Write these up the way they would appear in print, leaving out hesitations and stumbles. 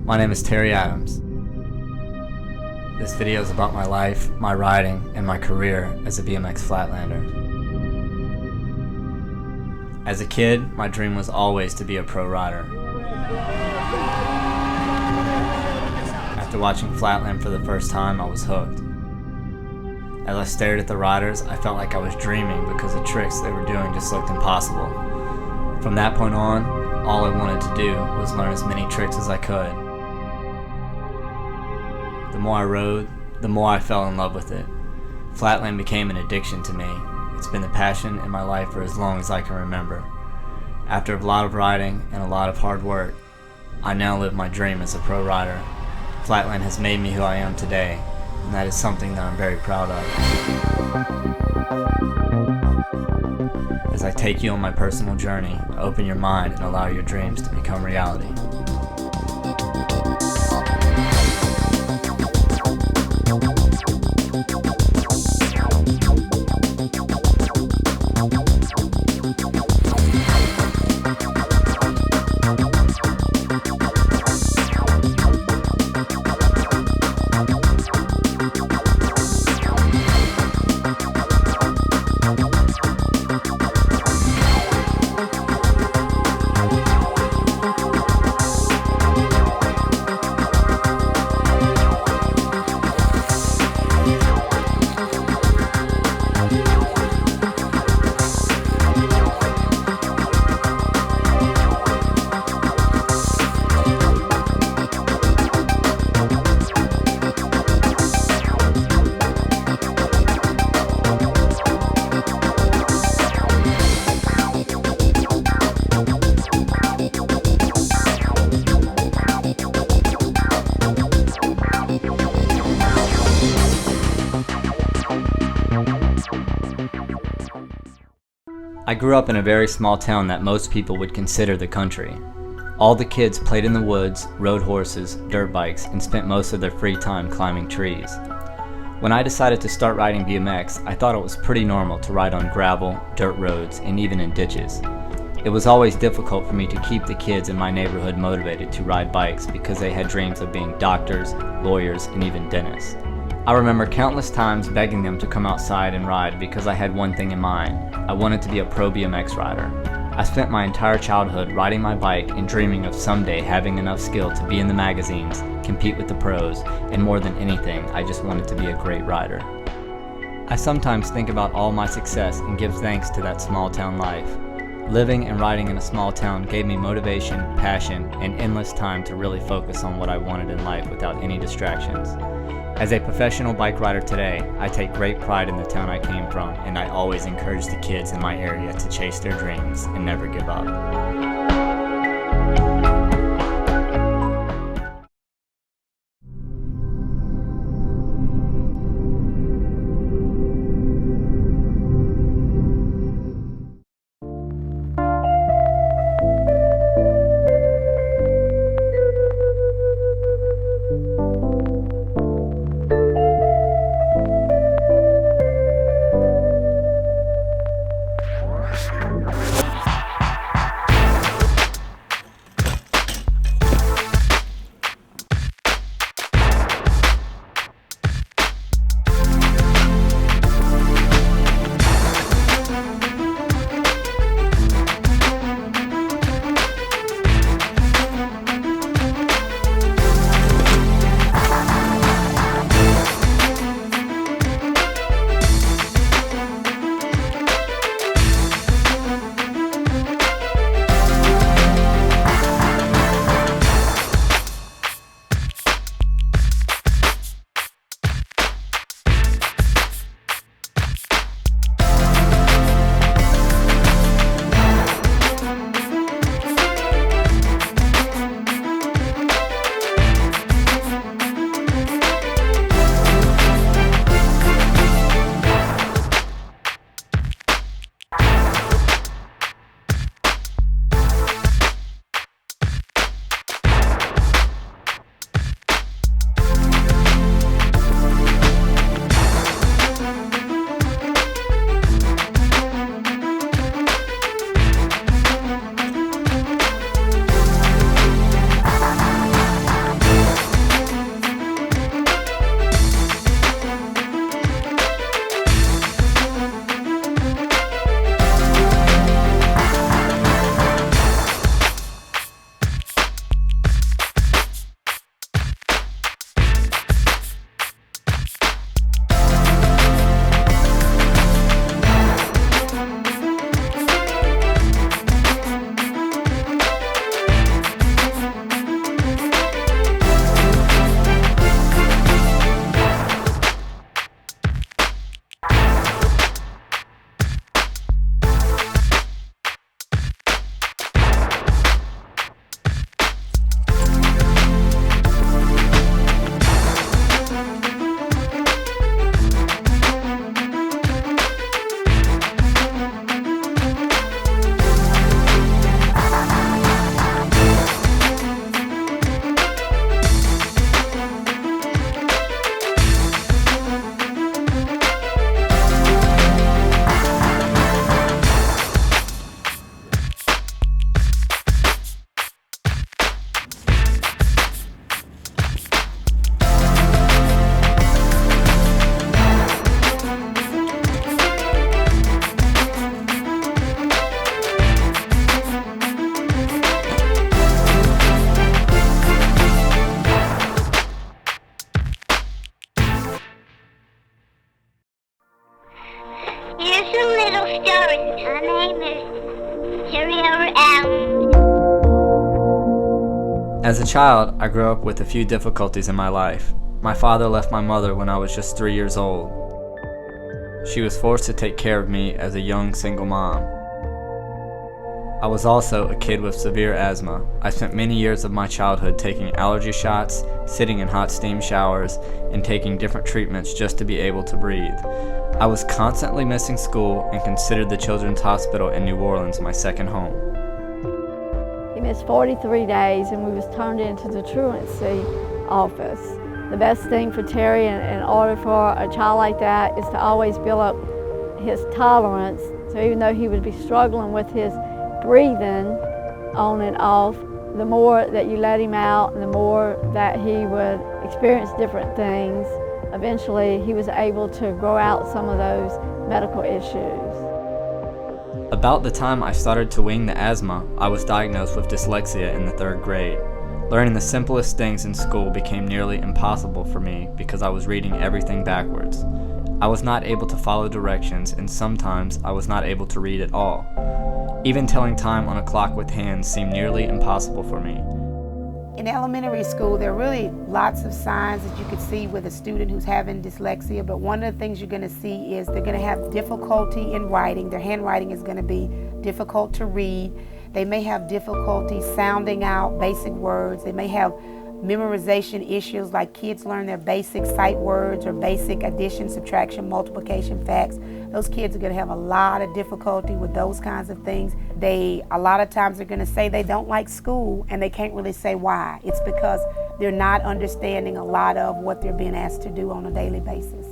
My name is Terry Adams. This video is about my life, my riding, and my career as a BMX flatlander. As a kid, my dream was always to be a pro rider. After watching Flatland for the first time, I was hooked. As I stared at the riders, I felt like I was dreaming because the tricks they were doing just looked impossible. From that point on, all I wanted to do was learn as many tricks as I could. The more I rode, the more I fell in love with it. Flatland became an addiction to me. It's been the passion in my life for as long as I can remember. After a lot of riding and a lot of hard work, I now live my dream as a pro rider. Flatland has made me who I am today, and that is something that I'm very proud of. As I take you on my personal journey, open your mind and allow your dreams to become reality. I grew up in a very small town that most people would consider the country. All the kids played in the woods, rode horses, dirt bikes, and spent most of their free time climbing trees. When I decided to start riding BMX, I thought it was pretty normal to ride on gravel, dirt roads, and even in ditches. It was always difficult for me to keep the kids in my neighborhood motivated to ride bikes because they had dreams of being doctors, lawyers, and even dentists. I remember countless times begging them to come outside and ride because I had one thing in mind. I wanted to be a pro BMX rider. I spent my entire childhood riding my bike and dreaming of someday having enough skill to be in the magazines, compete with the pros, and more than anything, I just wanted to be a great rider. I sometimes think about all my success and give thanks to that small town life. Living and riding in a small town gave me motivation, passion, and endless time to really focus on what I wanted in life without any distractions. As a professional bike rider today, I take great pride in the town I came from, and I always encourage the kids in my area to chase their dreams and never give up. As a child, I grew up with a few difficulties in my life. My father left my mother when I was just 3 years old. She was forced to take care of me as a young single mom. I was also a kid with severe asthma. I spent many years of my childhood taking allergy shots, sitting in hot steam showers, and taking different treatments just to be able to breathe. I was constantly missing school and considered the Children's Hospital in New Orleans my second home. He missed 43 days and we was turned into the truancy office. The best thing for Terry in order for a child like that is to always build up his tolerance. So even though he would be struggling with his breathing on and off, the more that you let him out and the more that he would experience different things, eventually he was able to grow out some of those medical issues. About the time I started to wing the asthma, I was diagnosed with dyslexia in the 3rd grade. Learning the simplest things in school became nearly impossible for me because I was reading everything backwards. I was not able to follow directions, and sometimes I was not able to read at all. Even telling time on a clock with hands seemed nearly impossible for me. In elementary school, there are really lots of signs that you could see with a student who's having dyslexia, but one of the things you're going to see is they're going to have difficulty in writing. Their handwriting is going to be difficult to read. They may have difficulty sounding out basic words. They may have memorization issues, like kids learn their basic sight words or basic addition, subtraction, multiplication facts. Those kids are going to have a lot of difficulty with those kinds of things. A lot of times are going to say they don't like school and they can't really say why. It's because they're not understanding a lot of what they're being asked to do on a daily basis.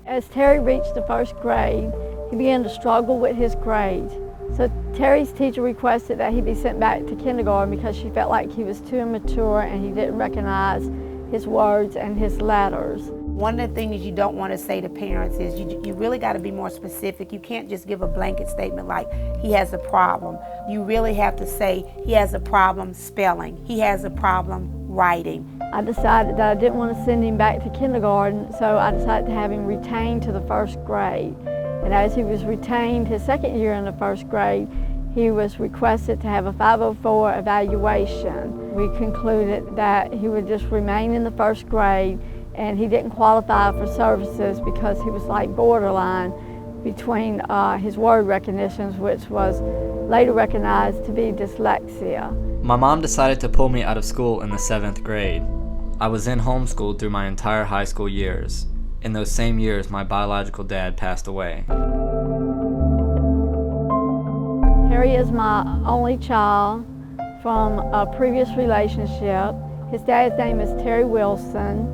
As Terry reached the 1st grade, he began to struggle with his grades. So Terry's teacher requested that he be sent back to kindergarten because she felt like he was too immature and he didn't recognize his words and his letters. One of the things you don't want to say to parents is you really got to be more specific. You can't just give a blanket statement like he has a problem. You really have to say he has a problem spelling, he has a problem writing. I decided that I didn't want to send him back to kindergarten, so I decided to have him retained to the 1st grade. And as he was retained his 2nd year in the 1st grade, he was requested to have a 504 evaluation. We concluded that he would just remain in the 1st grade and he didn't qualify for services because he was like borderline between his word recognitions, which was later recognized to be dyslexia. My mom decided to pull me out of school in the 7th grade. I was in homeschooled through my entire high school years. In those same years, my biological dad passed away. Terry is my only child from a previous relationship. His dad's name is Terry Wilson.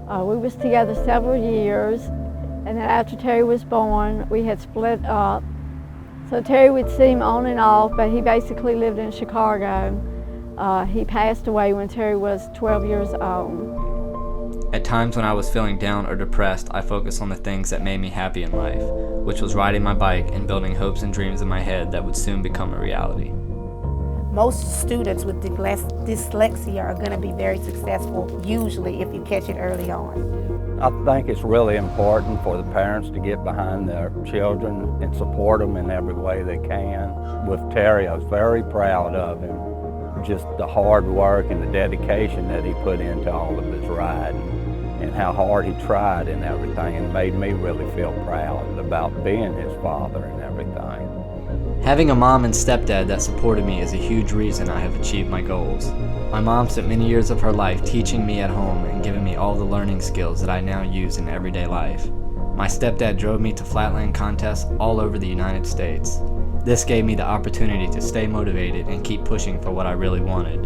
We was together several years, and then after Terry was born, we had split up. So Terry would see him on and off, but he basically lived in Chicago. He passed away when Terry was 12 years old. At times when I was feeling down or depressed, I focused on the things that made me happy in life, which was riding my bike and building hopes and dreams in my head that would soon become a reality. Most students with dyslexia are going to be very successful, usually, if you catch it early on. I think it's really important for the parents to get behind their children and support them in every way they can. With Terry, I was very proud of him. Just the hard work and the dedication that he put into all of his riding and how hard he tried and everything, and made me really feel proud about being his father and everything. Having a mom and stepdad that supported me is a huge reason I have achieved my goals. My mom spent many years of her life teaching me at home and giving me all the learning skills that I now use in everyday life. My stepdad drove me to flatland contests all over the United States. This gave me the opportunity to stay motivated and keep pushing for what I really wanted.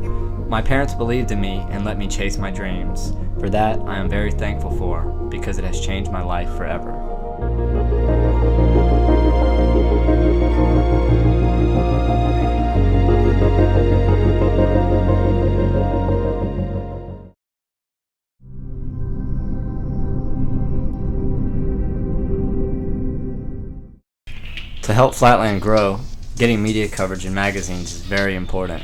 My parents believed in me and let me chase my dreams. For that, I am very thankful for, because it has changed my life forever. To help Flatland grow, getting media coverage in magazines is very important.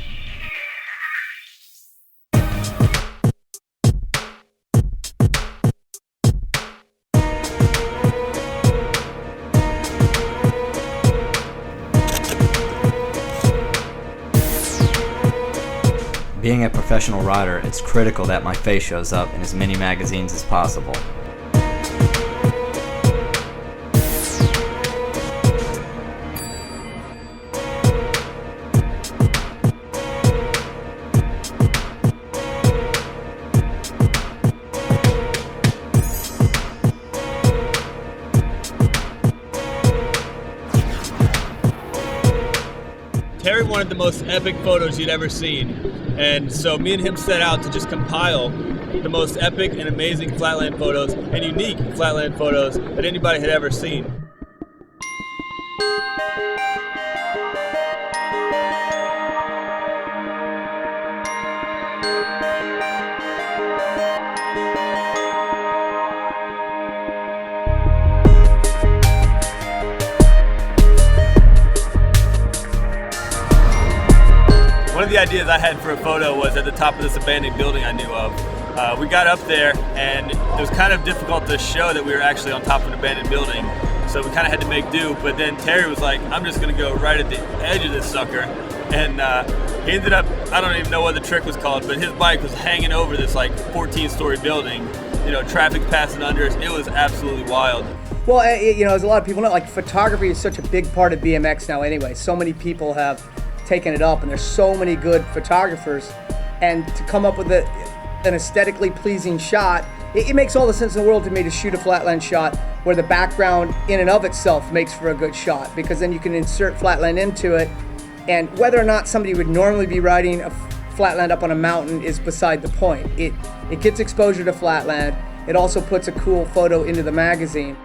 Being a professional rider, it's critical that my face shows up in as many magazines as possible. Terry wanted the most epic photos you'd ever seen, and so me and him set out to just compile the most epic and amazing flatland photos and unique flatland photos that anybody had ever seen. One of the ideas I had for a photo was at the top of this abandoned building I knew of. We got up there and it was kind of difficult to show that we were actually on top of an abandoned building, so we kind of had to make do. But then Terry was like, I'm just gonna go right at the edge of this sucker. And he ended up, I don't even know what the trick was called, but his bike was hanging over this like 14-story building, you know, traffic passing under us. It was absolutely wild. Well, you know, as a lot of people know, like photography is such a big part of BMX now anyway. So many people have taken it up, and there's so many good photographers, and to come up with an aesthetically pleasing shot, it makes all the sense in the world to me to shoot a flatland shot where the background in and of itself makes for a good shot, because then you can insert flatland into it, and whether or not somebody would normally be riding a flatland up on a mountain is beside the point. It gets exposure to flatland. It also puts a cool photo into the magazine.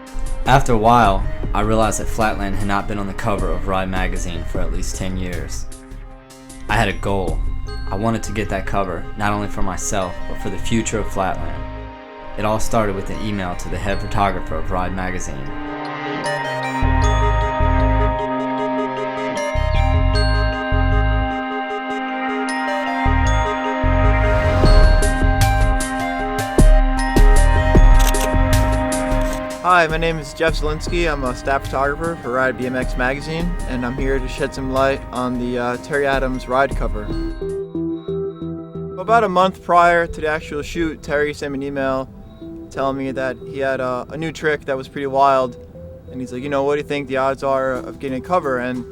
After a while, I realized that Flatland had not been on the cover of Ride magazine for at least 10 years. I had a goal. I wanted to get that cover, not only for myself, but for the future of Flatland. It all started with an email to the head photographer of Ride magazine. Hi, my name is Jeff Zielinski. I'm a staff photographer for Ride BMX magazine, and I'm here to shed some light on the Terry Adams Ride cover. About a month prior to the actual shoot, Terry sent me an email telling me that he had a new trick that was pretty wild, and he's like, you know, what do you think the odds are of getting a cover? And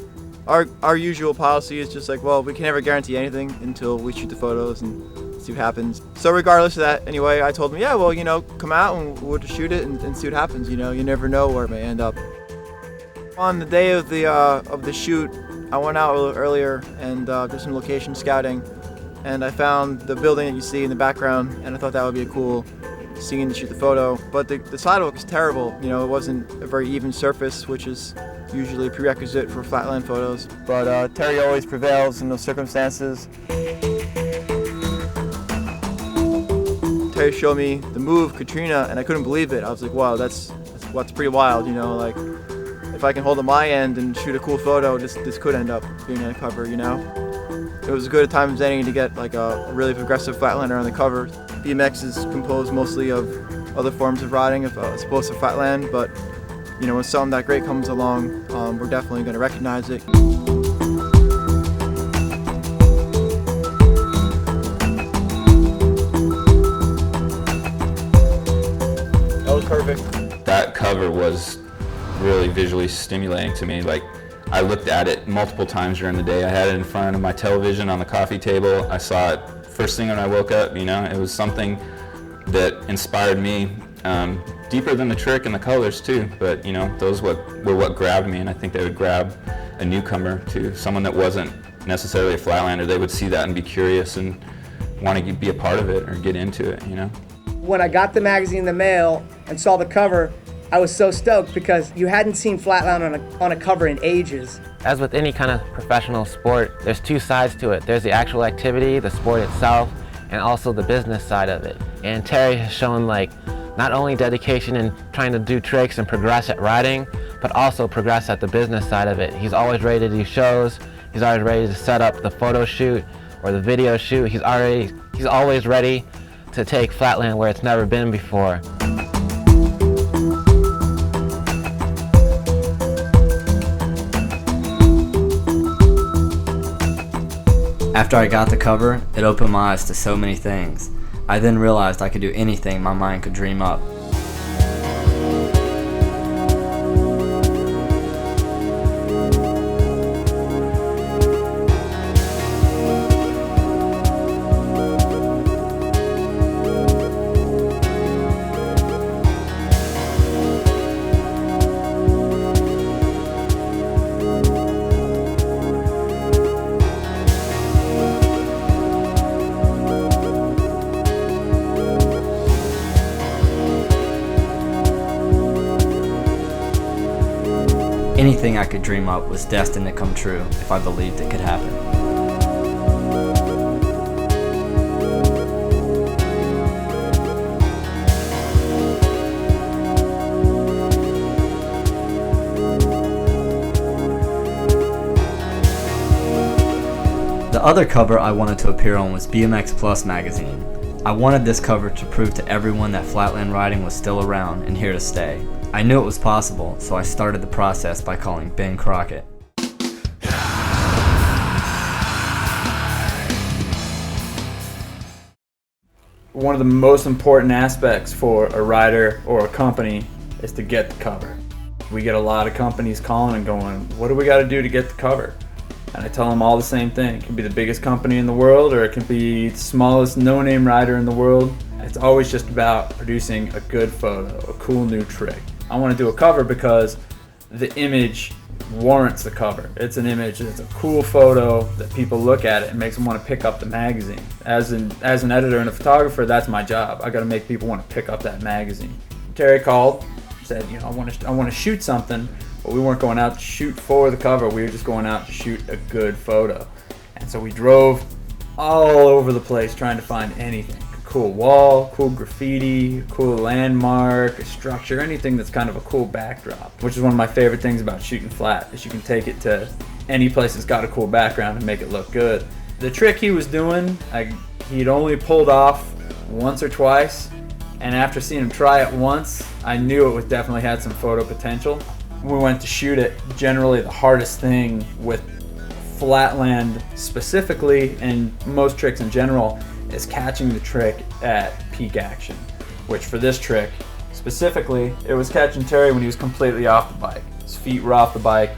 our usual policy is just like, well, we can never guarantee anything until we shoot the photos and see what happens. So regardless of that, anyway, I told him, yeah, well, you know, come out and we'll just shoot it and see what happens. You know, you never know where it may end up. On the day of the shoot, I went out a little earlier and did some location scouting, and I found the building that you see in the background, and I thought that would be a cool scene to shoot the photo. But the sidewalk is terrible. You know, it wasn't a very even surface, which is usually a prerequisite for flatland photos. But Terry always prevails in those circumstances. Terry showed me the move, Katrina, and I couldn't believe it. I was like, wow, that's pretty wild, you know, like if I can hold at my end and shoot a cool photo, this could end up being on the cover, you know. It was as good a time as any to get like a really progressive flatlander on the cover. BMX is composed mostly of other forms of riding as opposed to flatland, but you know, when something that great comes along, we're definitely going to recognize it. Perfect. That cover was really visually stimulating to me. Like, I looked at it multiple times during the day. I had it in front of my television on the coffee table. I saw it first thing when I woke up, you know. It was something that inspired me, deeper than the trick and the colors too, but you know, those were what grabbed me, and I think they would grab a newcomer too, someone that wasn't necessarily a flatlander. They would see that and be curious and want to be a part of it or get into it, you know. When I got the magazine in the mail and saw the cover, I was so stoked because you hadn't seen flatland on a cover in ages. As with any kind of professional sport, there's two sides to it. There's the actual activity, the sport itself, and also the business side of it. And Terry has shown like not only dedication in trying to do tricks and progress at riding, but also progress at the business side of it. He's always ready to do shows. He's always ready to set up the photo shoot or the video shoot. He's always ready to take flatland where it's never been before. After I got the cover, it opened my eyes to so many things. I then realized I could do anything my mind could dream up. Anything I could dream up was destined to come true if I believed it could happen. The other cover I wanted to appear on was BMX Plus magazine. I wanted this cover to prove to everyone that flatland riding was still around and here to stay. I knew it was possible, so I started the process by calling Ben Crockett. One of the most important aspects for a rider or a company is to get the cover. We get a lot of companies calling and going, what do we got to do to get the cover? And I tell them all the same thing. It can be the biggest company in the world, or it can be the smallest no-name rider in the world. It's always just about producing a good photo, a cool new trick. I want to do a cover because the image warrants the cover. It's an image, it's a cool photo that people look at it and makes them want to pick up the magazine. As an editor and a photographer, that's my job. I got to make people want to pick up that magazine. Terry called, said, I want to shoot something, but we weren't going out to shoot for the cover. We were just going out to shoot a good photo. And so we drove all over the place trying to find anything. Cool wall, cool graffiti, cool landmark, a structure, anything that's kind of a cool backdrop, which is one of my favorite things about shooting flat, is you can take it to any place that's got a cool background and make it look good. The trick he was doing, he'd only pulled off once or twice, and after seeing him try it once, I knew it would definitely had some photo potential. When we went to shoot it, generally the hardest thing with flatland specifically, and most tricks in general, is catching the trick at peak action, which for this trick specifically, it was catching Terry when he was completely off the bike. His feet were off the bike,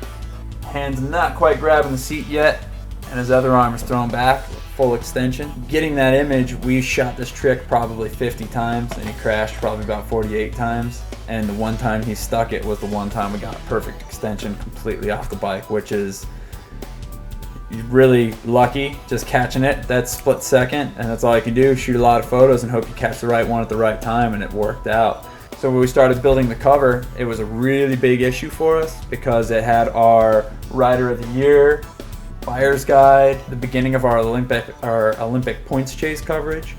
hands not quite grabbing the seat yet, and his other arm is thrown back, full extension. Getting that image, we shot this trick probably 50 times, and he crashed probably about 48 times, and the one time he stuck it was the one time we got perfect extension completely off the bike, which is really lucky, just catching it that split second, and that's all you can do, shoot a lot of photos and hope you catch the right one at the right time, and it worked out. So when we started building the cover, it was a really big issue for us because it had our Rider of the Year, buyer's guide, the beginning of our Olympic points chase coverage.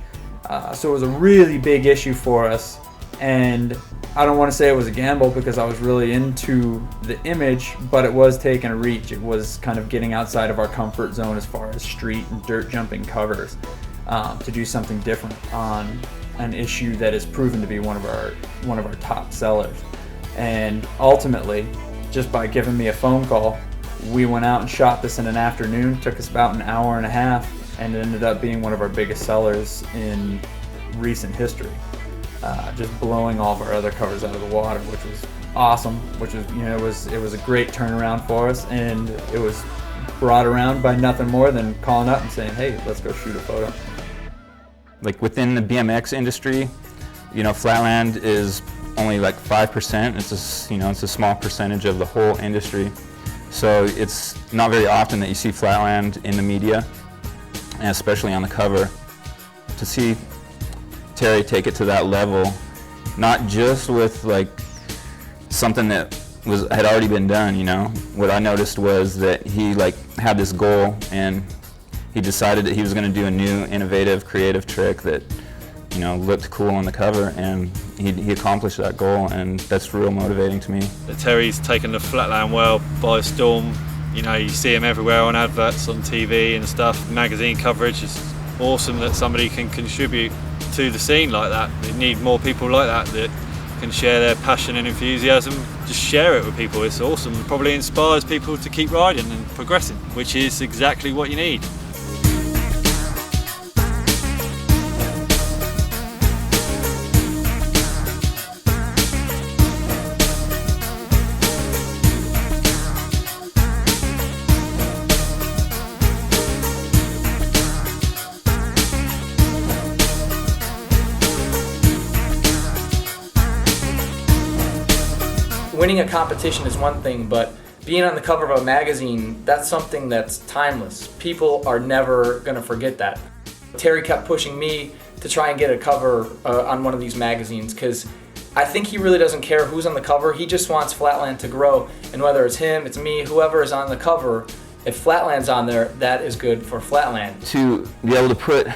So it was a really big issue for us, and I don't want to say it was a gamble because I was really into the image, but it was taking a reach. It was kind of getting outside of our comfort zone as far as street and dirt jumping covers, to do something different on an issue that is proven to be one of our top sellers. And ultimately, just by giving me a phone call, we went out and shot this in an afternoon. Took us about an hour and a half, and it ended up being one of our biggest sellers in recent history. Just blowing all of our other covers out of the water, which was awesome. Which was, it was a great turnaround for us, and it was brought around by nothing more than calling up and saying, "Hey, let's go shoot a photo." Like within the BMX industry, Flatland is only like 5%. It's a small percentage of the whole industry. So it's not very often that you see Flatland in the media, and especially on the cover. To see Terry take it to that level, not just with like something that had already been done, What I noticed was that he had this goal, and he decided that he was going to do a new, innovative, creative trick that looked cool on the cover, and he accomplished that goal, and that's real motivating to me. Terry's taken the Flatland world by storm. You see him everywhere on adverts on TV and stuff, magazine coverage. It's awesome that somebody can contribute to the scene like that. We need more people like that can share their passion and enthusiasm, just share it with people. It's awesome. It probably inspires people to keep riding and progressing, which is exactly what you need. winning a competition is one thing, but being on the cover of a magazine, that's something that's timeless. People are never gonna forget that. Terry kept pushing me to try and get a cover on one of these magazines, because I think he really doesn't care who's on the cover. He just wants Flatland to grow, and whether it's him, it's me, whoever is on the cover, if Flatland's on there, that is good for Flatland. To be able to put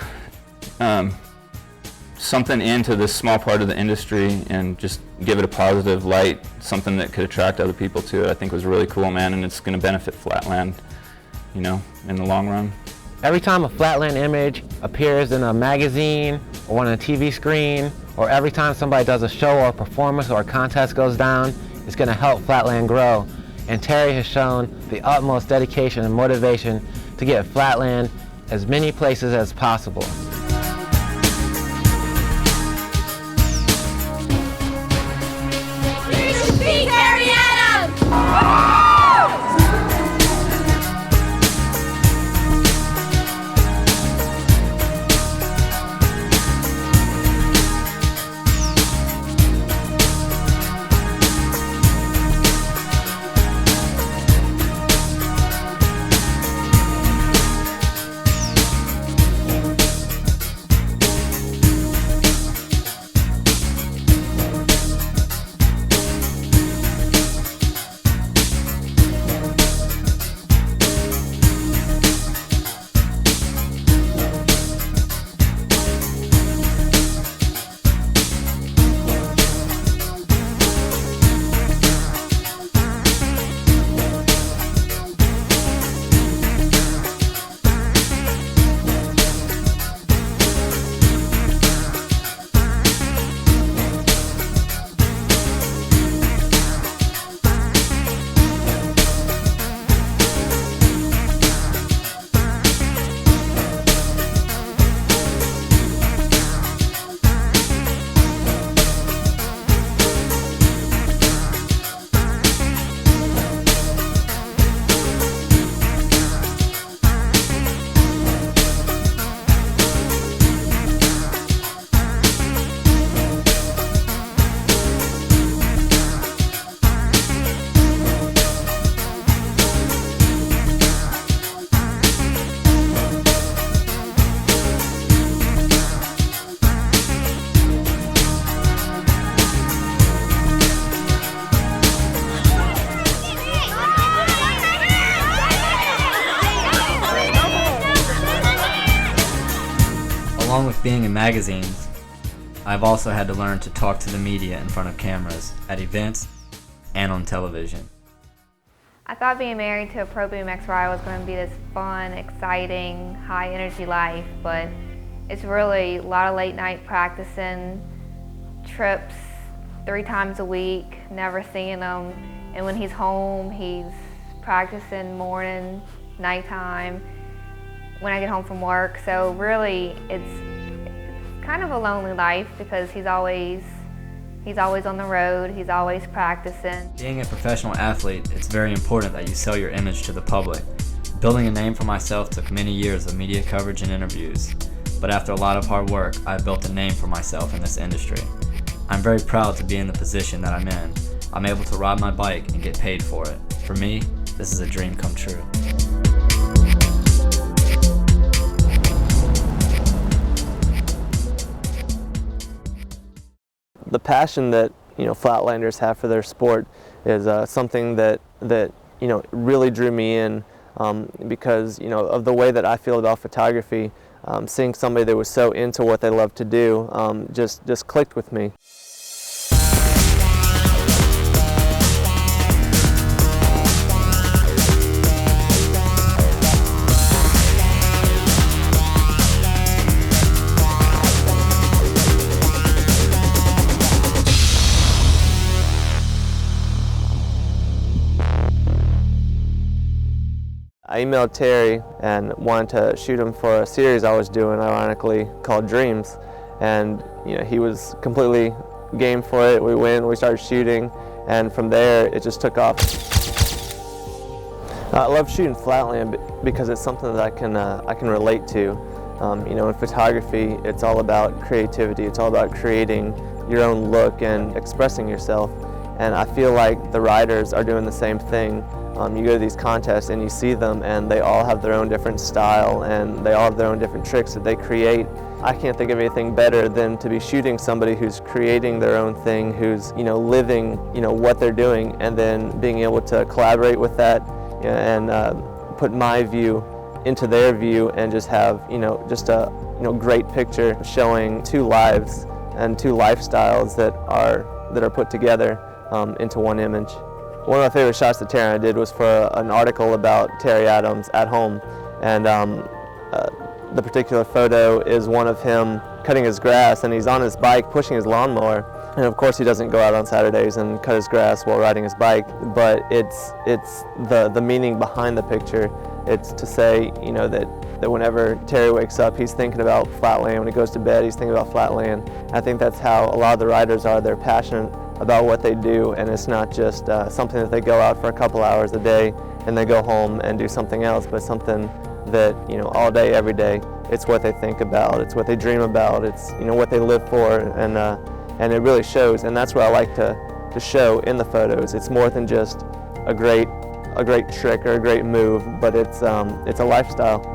something into this small part of the industry and just give it a positive light, something that could attract other people to it, I think was really cool, man, and it's going to benefit Flatland, you know, in the long run. Every time a Flatland image appears in a magazine or on a TV screen, or every time somebody does a show or a performance or a contest goes down, it's going to help Flatland grow. And Terry has shown the utmost dedication and motivation to get Flatland as many places as possible. Along with being in magazines, I've also had to learn to talk to the media in front of cameras, at events, and on television. I thought being married to a pro BMX rider was going to be this fun, exciting, high energy life, but it's really a lot of late night practicing, trips 3 times a week, never seeing him, and when he's home, he's practicing morning, nighttime, when I get home from work. So really, it's kind of a lonely life because he's always on the road, he's always practicing. Being a professional athlete, it's very important that you sell your image to the public. Building a name for myself took many years of media coverage and interviews, but after a lot of hard work, I've built a name for myself in this industry. I'm very proud to be in the position that I'm in. I'm able to ride my bike and get paid for it. For me, this is a dream come true. The passion that Flatlanders have for their sport is something that really drew me in because of the way that I feel about photography. Seeing somebody that was so into what they love to do just clicked with me. I emailed Terry and wanted to shoot him for a series I was doing, ironically, called Dreams. And he was completely game for it. We went, we started shooting, and from there it just took off. I love shooting Flatland because it's something that I can relate to. In photography, it's all about creativity. It's all about creating your own look and expressing yourself. And I feel like the riders are doing the same thing. You go to these contests and you see them, and they all have their own different style, and they all have their own different tricks that they create. I can't think of anything better than to be shooting somebody who's creating their own thing, who's living what they're doing, and then being able to collaborate with that and put my view into their view, and just have just a great picture showing two lives and two lifestyles that are put together into one image. One of my favorite shots that Terry and I did was for an article about Terry Adams at home, and the particular photo is one of him cutting his grass, and he's on his bike pushing his lawnmower. And of course he doesn't go out on Saturdays and cut his grass while riding his bike, but it's the meaning behind the picture. It's to say, that whenever Terry wakes up, he's thinking about flatland. When he goes to bed, he's thinking about flatland. I think that's how a lot of the riders are. They're passionate about what they do, and it's not just something that they go out for a couple hours a day and they go home and do something else, but something that all day, every day, it's what they think about, it's what they dream about, it's what they live for, and it really shows. And that's what I like to show in the photos. It's more than just a great trick or a great move, but it's a lifestyle.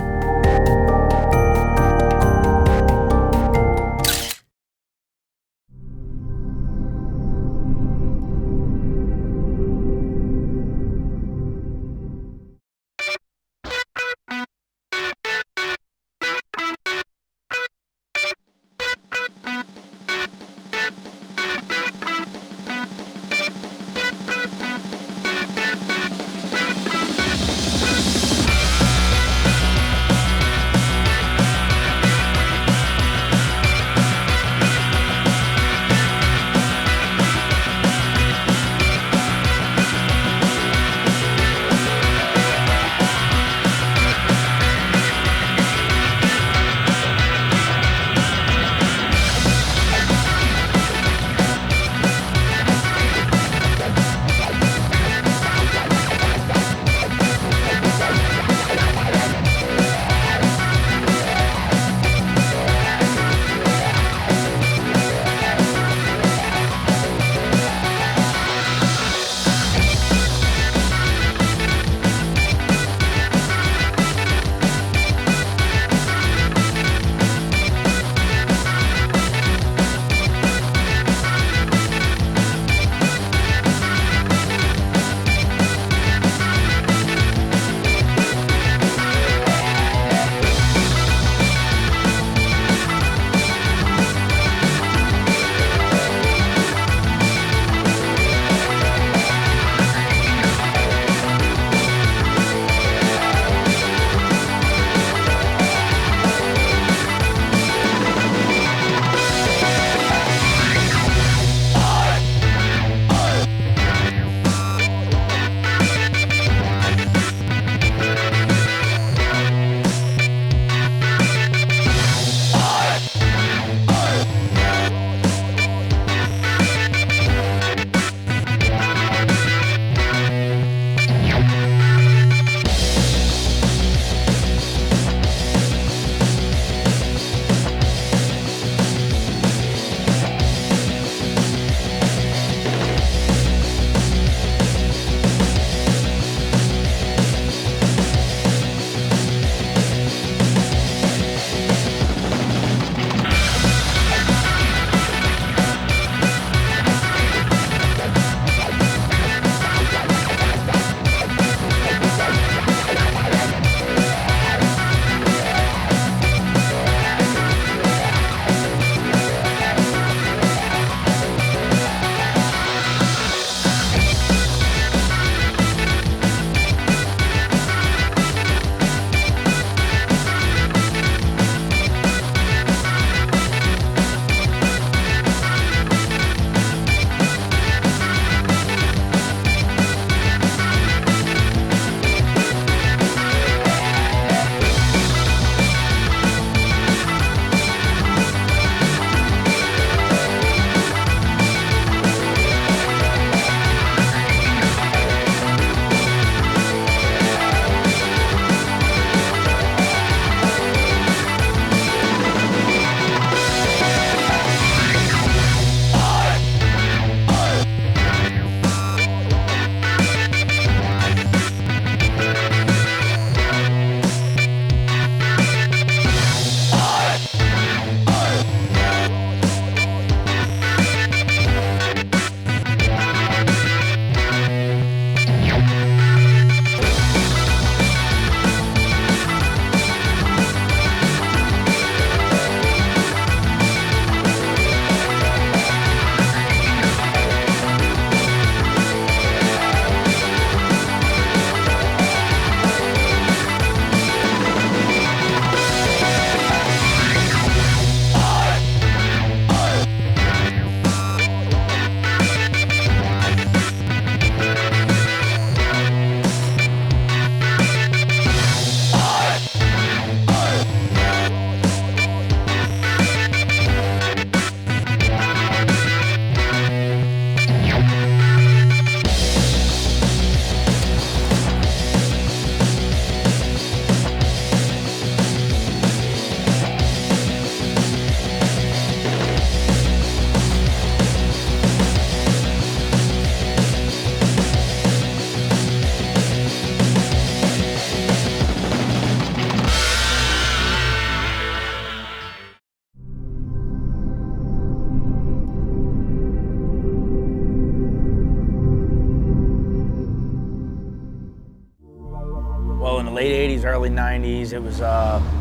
early 90s, it was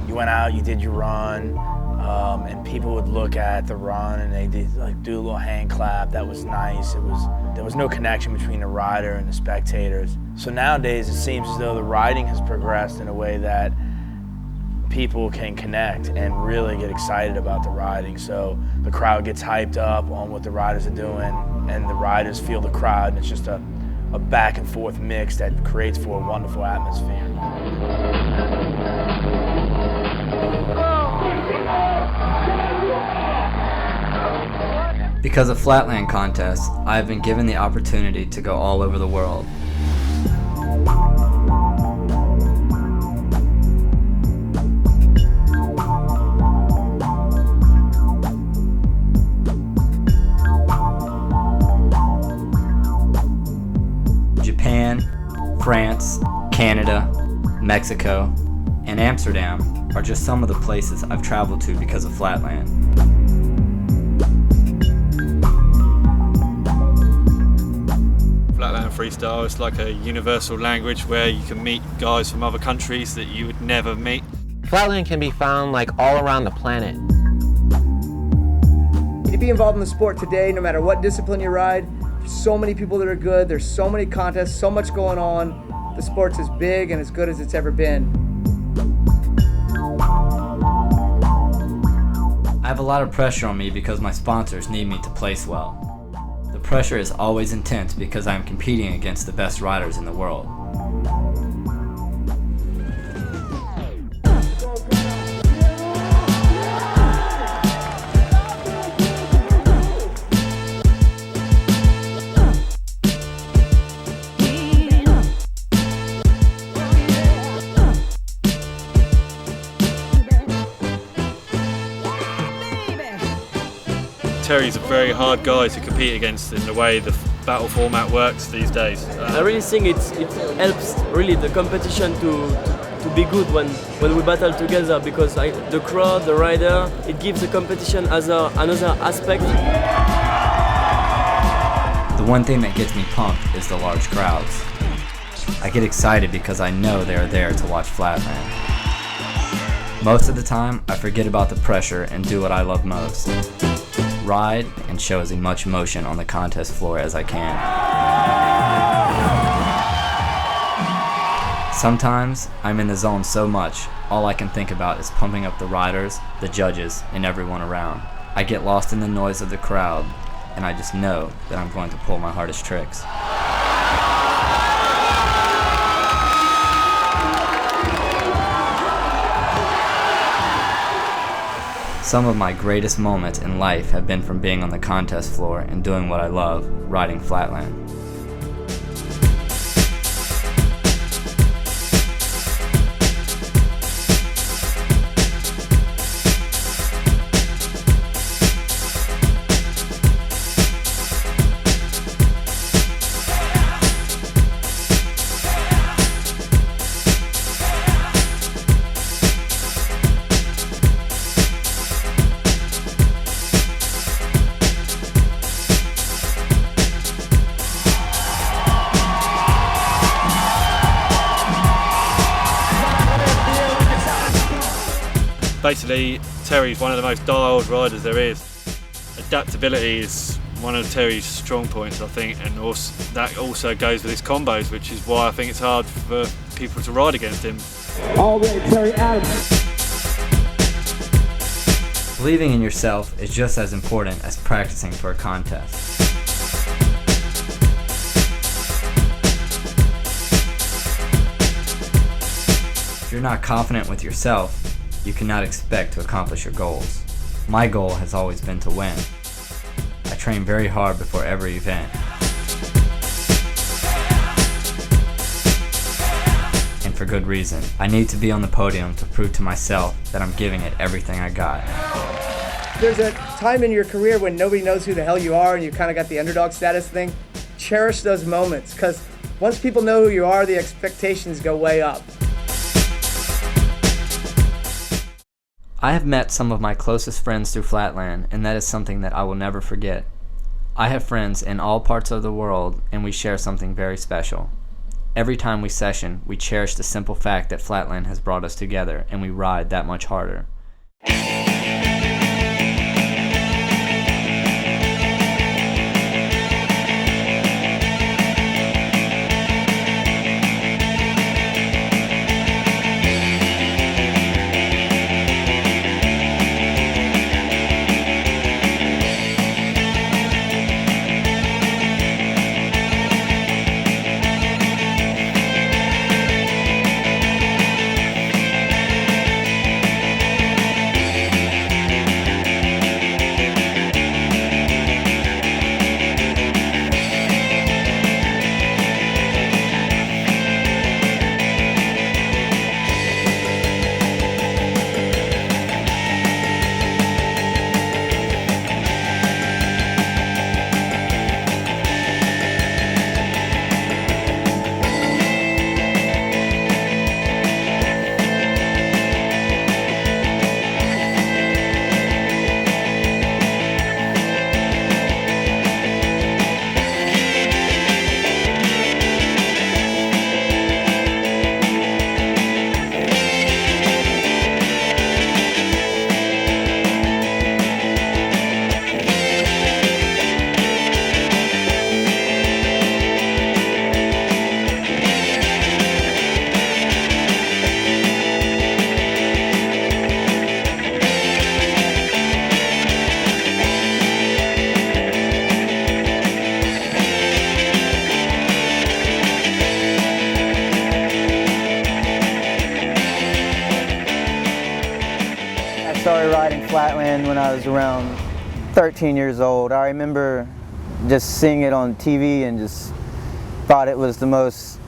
you went out, you did your run, and people would look at the run and they did like do a little hand clap. That was nice. There was no connection between the rider and the spectators. So nowadays it seems as though the riding has progressed in a way that people can connect and really get excited about the riding. So the crowd gets hyped up on what the riders are doing, and the riders feel the crowd, and it's just a back and forth mix that creates for a wonderful atmosphere. Because of flatland contests, I have been given the opportunity to go all over the world. Japan, France, Canada, Mexico, and Amsterdam are just some of the places I've traveled to because of flatland. Flatland freestyle is like a universal language where you can meet guys from other countries that you would never meet. Flatland can be found like all around the planet. To be involved in the sport today, no matter what discipline you ride, there's so many people that are good, there's so many contests, so much going on. The sport's as big and as good as it's ever been. I have a lot of pressure on me because my sponsors need me to place well. The pressure is always intense because I am competing against the best riders in the world. Terry's a very hard guy to compete against in the way the battle format works these days. I really think it helps really the competition to be good when we battle together, because the crowd, the rider, it gives the competition as another aspect. The one thing that gets me pumped is the large crowds. I get excited because I know they are there to watch flatland. Most of the time, I forget about the pressure and do what I love most. Ride and show as much emotion on the contest floor as I can. Sometimes I'm in the zone so much, all I can think about is pumping up the riders, the judges, and everyone around. I get lost in the noise of the crowd, and I just know that I'm going to pull my hardest tricks. Some of my greatest moments in life have been from being on the contest floor and doing what I love, riding flatland. Basically, Terry's one of the most dialed riders there is. Adaptability is one of Terry's strong points, I think, and also, that also goes with his combos, which is why I think it's hard for people to ride against him. All right, Terry Adams. Believing in yourself is just as important as practicing for a contest. If you're not confident with yourself, you cannot expect to accomplish your goals. My goal has always been to win. I train very hard before every event. And for good reason. I need to be on the podium to prove to myself that I'm giving it everything I got. There's a time in your career when nobody knows who the hell you are and you kind of got the underdog status thing. Cherish those moments, because once people know who you are, the expectations go way up. I have met some of my closest friends through flatland, and that is something that I will never forget. I have friends in all parts of the world, and we share something very special. Every time we session, we cherish the simple fact that Flatland has brought us together, and we ride that much harder. I started riding Flatland when I was around 13 years old. I remember just seeing it on TV and just thought it was the most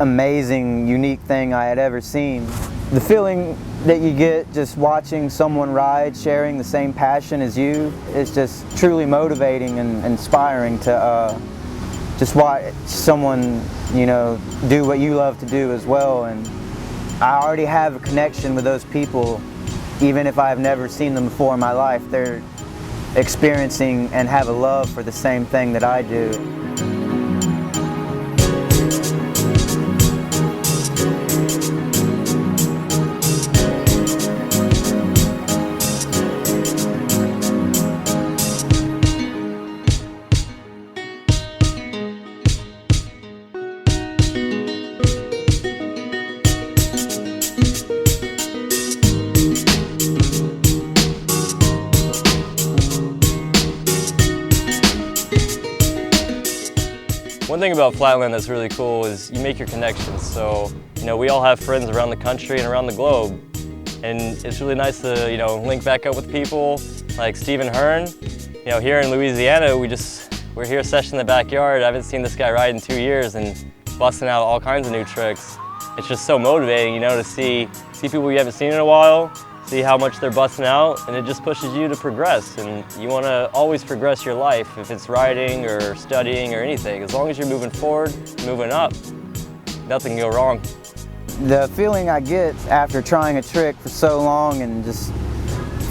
amazing, unique thing I had ever seen. The feeling that you get just watching someone ride, sharing the same passion as you, is just truly motivating and inspiring to just watch someone, you know, do what you love to do as well. And I already have a connection with those people. Even if I've never seen them before in my life, they're experiencing and have a love for the same thing that I do. One thing about Flatland that's really cool is you make your connections. So, you know, we all have friends around the country and around the globe. And it's really nice to, you know, link back up with people like Stephen Hearn. You know, here in Louisiana, we're here sessioning in the backyard. I haven't seen this guy ride in 2 years and busting out all kinds of new tricks. It's just so motivating, you know, to see people you haven't seen in a while, see how much they're busting out, and it just pushes you to progress. And you want to always progress your life, if it's riding or studying or anything. As long as you're moving forward, moving up, nothing can go wrong. The feeling I get after trying a trick for so long and just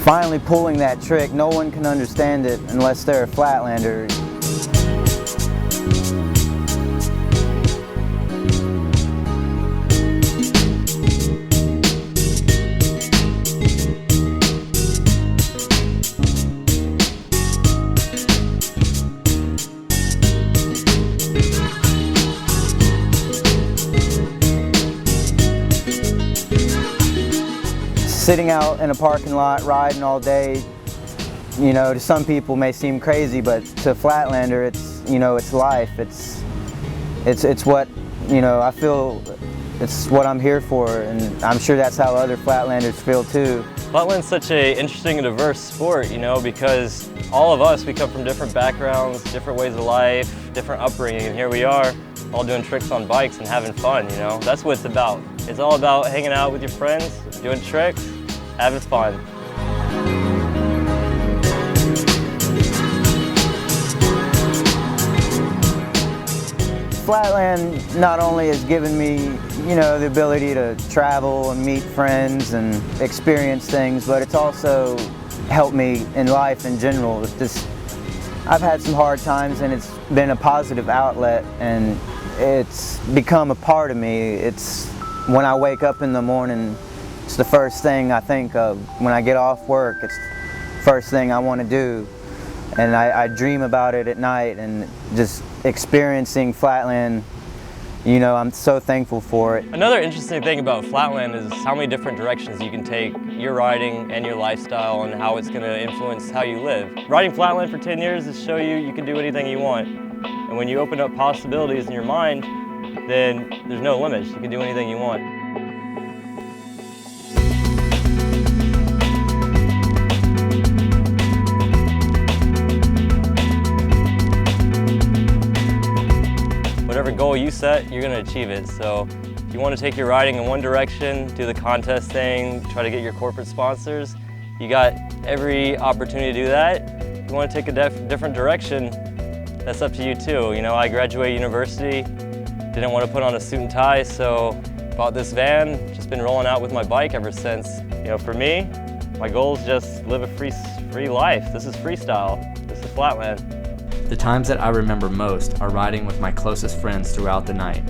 finally pulling that trick, no one can understand it unless they're a Flatlander. Sitting out in a parking lot, riding all day, you know, to some people may seem crazy, but to a Flatlander, it's, you know, it's life. It's what, you know, I feel it's what I'm here for, and I'm sure that's how other Flatlanders feel too. Flatland's such an interesting and diverse sport, you know, because all of us, we come from different backgrounds, different ways of life, different upbringing, and here we are, all doing tricks on bikes and having fun, you know. That's what it's about. It's all about hanging out with your friends, doing tricks, having fun. Flatland not only has given me, you know, the ability to travel and meet friends and experience things, but it's also helped me in life in general. It's just, I've had some hard times and it's been a positive outlet, and it's become a part of me. It's when I wake up in the morning, it's the first thing I think of. When I get off work, it's the first thing I want to do. And I dream about it at night, and just experiencing Flatland, you know, I'm so thankful for it. Another interesting thing about Flatland is how many different directions you can take your riding and your lifestyle and how it's going to influence how you live. Riding Flatland for 10 years is show you can do anything you want. And when you open up possibilities in your mind, then there's no limits. You can do anything you want. Whatever goal you set, you're going to achieve it. So if you want to take your riding in one direction, do the contest thing, try to get your corporate sponsors, you got every opportunity to do that. If you want to take a different direction, that's up to you too. You know, I graduated university, didn't want to put on a suit and tie, so bought this van, just been rolling out with my bike ever since. You know, for me, my goal is just live a free life. This is freestyle. This is Flatland. The times that I remember most are riding with my closest friends throughout the night.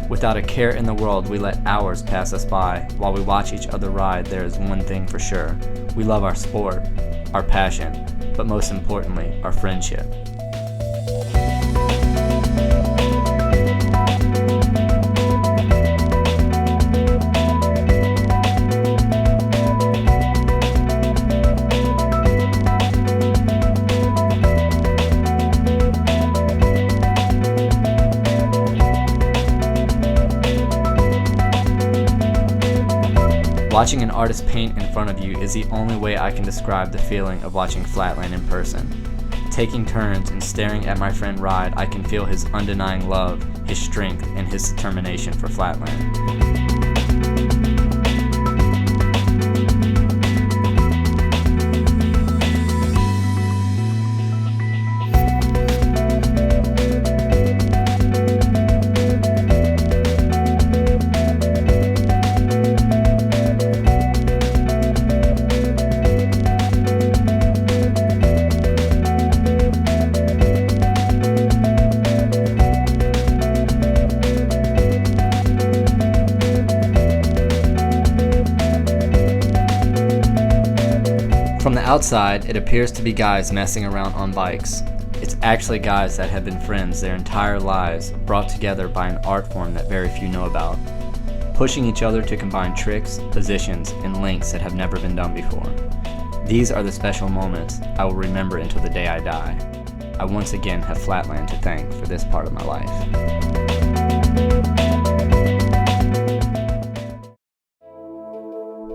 Without a care in the world, we let hours pass us by. While we watch each other ride, there is one thing for sure. We love our sport, our passion, but most importantly, our friendship. Watching an artist paint in front of you is the only way I can describe the feeling of watching Flatland in person. Taking turns and staring at my friend ride, I can feel his undenying love, his strength, and his determination for Flatland. From the outside, it appears to be guys messing around on bikes. It's actually guys that have been friends their entire lives, brought together by an art form that very few know about, pushing each other to combine tricks, positions, and lengths that have never been done before. These are the special moments I will remember until the day I die. I once again have Flatland to thank for this part of my life.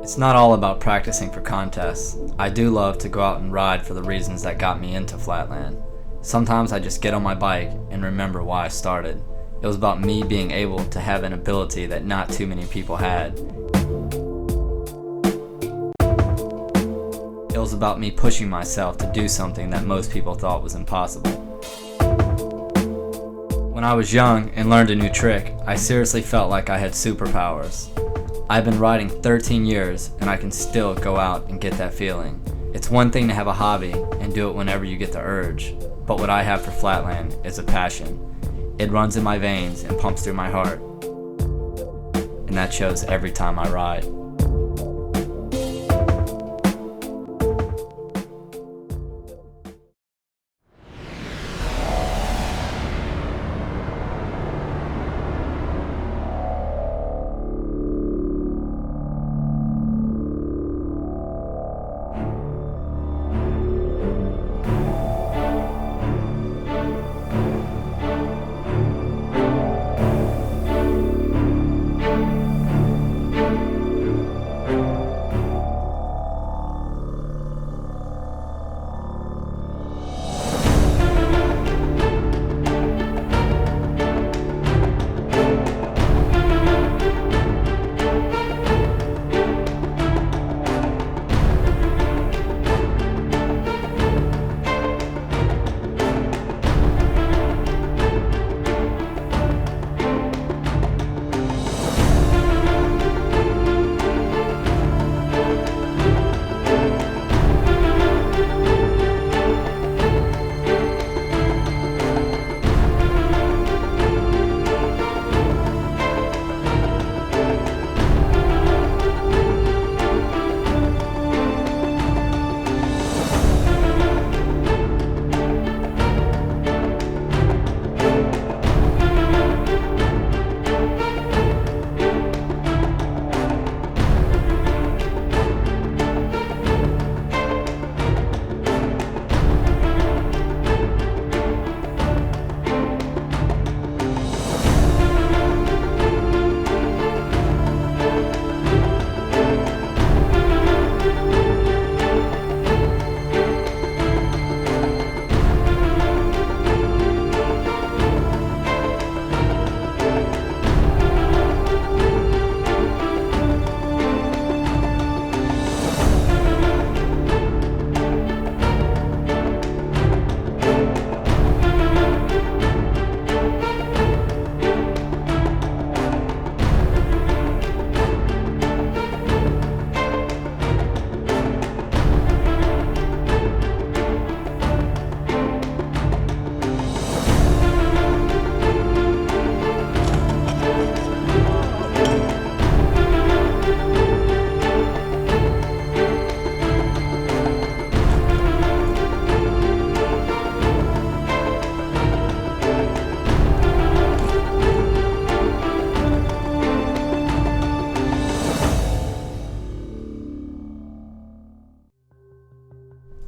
It's not all about practicing for contests. I do love to go out and ride for the reasons that got me into Flatland. Sometimes I just get on my bike and remember why I started. It was about me being able to have an ability that not too many people had. It was about me pushing myself to do something that most people thought was impossible. When I was young and learned a new trick, I seriously felt like I had superpowers. I've been riding 13 years and I can still go out and get that feeling. It's one thing to have a hobby and do it whenever you get the urge, but what I have for Flatland is a passion. It runs in my veins and pumps through my heart, and that shows every time I ride.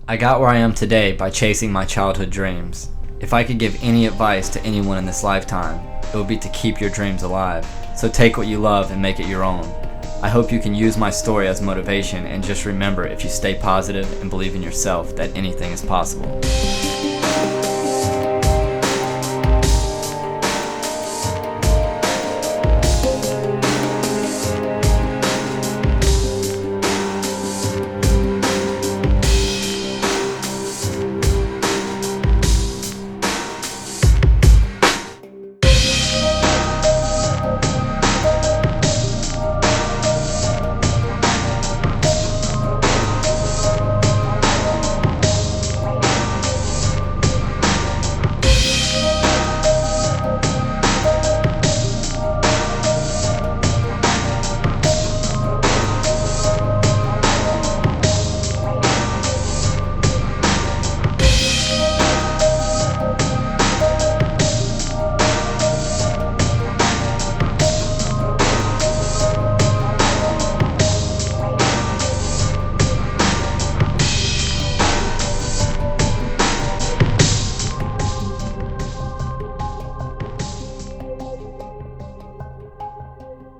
I got where I am today by chasing my childhood dreams. If I could give any advice to anyone in this lifetime, it would be to keep your dreams alive. So take what you love and make it your own. I hope you can use my story as motivation, and just remember, if you stay positive and believe in yourself, that anything is possible.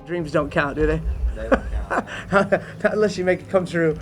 Dreams don't count, do they? They don't count. Not unless you make it come true.